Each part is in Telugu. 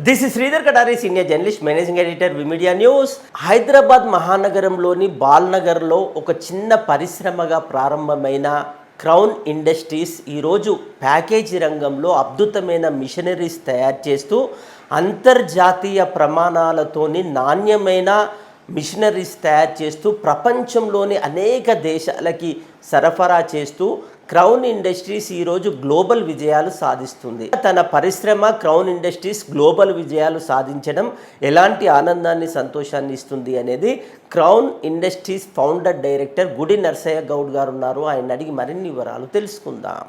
This is Shridhar Kadari, senior journalist, managing editor, V media news. Hyderabad మహానగరంలోని బాల్నగర్లో ఒక చిన్న పరిశ్రమగా ప్రారంభమైన క్రౌన్ ఇండస్ట్రీస్ ఈరోజు ప్యాకేజీ రంగంలో అద్భుతమైన మిషనరీస్ తయారు చేస్తూ అంతర్జాతీయ ప్రమాణాలతోని నాణ్యమైన మిషనరీస్ తయారు చేస్తూ ప్రపంచంలోని అనేక దేశాలకి సరఫరా చేస్తూ క్రౌన్ ఇండస్ట్రీస్ ఈరోజు గ్లోబల్ విజయాలు సాధిస్తుంది. తన పరిశ్రమ క్రౌన్ ఇండస్ట్రీస్ గ్లోబల్ విజయాలు సాధించడం ఎలాంటి ఆనందాన్ని, సంతోషాన్ని ఇస్తుంది అనేది క్రౌన్ ఇండస్ట్రీస్ ఫౌండర్ డైరెక్టర్ గుడి నర్సయ్య గౌడ్ గారు ఉన్నారు. ఆయన అడిగి మరిన్ని వివరాలు తెలుసుకుందాం.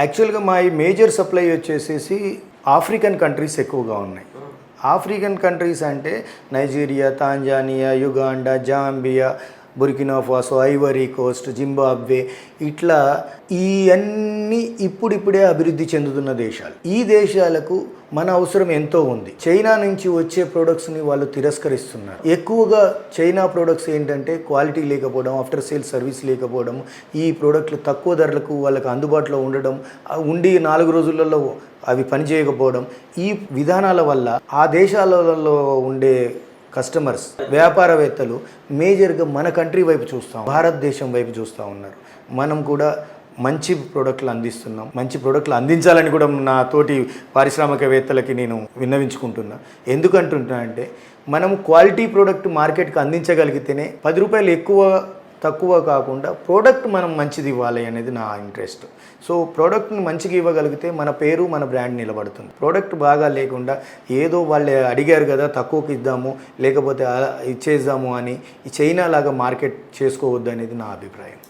యాక్చువల్గా మా ఈ మేజర్ సప్లై వచ్చేసేసి ఆఫ్రికన్ కంట్రీస్ ఎక్కువగా ఉన్నాయి. ఆఫ్రికన్ కంట్రీస్ అంటే Nigeria, Tanzania, Uganda, Zambia, Burkina Faso, Ivory Coast, Zimbabwe, ఇట్లా ఈ అన్నీ ఇప్పుడిప్పుడే అభివృద్ధి చెందుతున్న దేశాలు. ఈ దేశాలకు మన అవసరం ఎంతో ఉంది. చైనా నుంచి వచ్చే ప్రోడక్ట్స్ని వాళ్ళు తిరస్కరిస్తున్నారు. ఎక్కువగా చైనా ప్రోడక్ట్స్ ఏంటంటే క్వాలిటీ లేకపోవడం, ఆఫ్టర్ సేల్ సర్వీస్ లేకపోవడం, ఈ ప్రోడక్ట్లు తక్కువ ధరలకు వాళ్ళకి అందుబాటులో ఉండడం, ఉండి 4 రోజులలో అవి పనిచేయకపోవడం, ఈ విధానాల వల్ల ఆ దేశాలలో ఉండే కస్టమర్స్, వ్యాపారవేత్తలు మేజర్గా మన కంట్రీ వైపు చూస్తాం, భారతదేశం వైపు చూస్తూ ఉన్నారు. మనం కూడా మంచి ప్రోడక్ట్లు అందిస్తున్నాం. మంచి ప్రోడక్ట్లు అందించాలని కూడా నా తోటి పారిశ్రామికవేత్తలకి నేను విన్నవించుకుంటున్నా. ఎందుకంటున్నా అంటే మనం క్వాలిటీ ప్రోడక్ట్ మార్కెట్కి అందించగలిగితేనే 10 రూపాయలు తక్కువ కాకుండా ప్రోడక్ట్ మనం మంచిది ఇవ్వాలి అనేది నా ఇంట్రెస్ట్. సో ప్రోడక్ట్ని మంచిగా ఇవ్వగలిగితే మన పేరు, మన బ్రాండ్ నిలబడుతుంది. ప్రోడక్ట్ బాగా లేకుండా ఏదో వాళ్ళు అడిగారు కదా తక్కువకి ఇద్దాము, లేకపోతే ఇచ్చేద్దాము అని ఈ చైనా లాగా మార్కెట్ చేసుకోవద్దు అనేది నా అభిప్రాయం.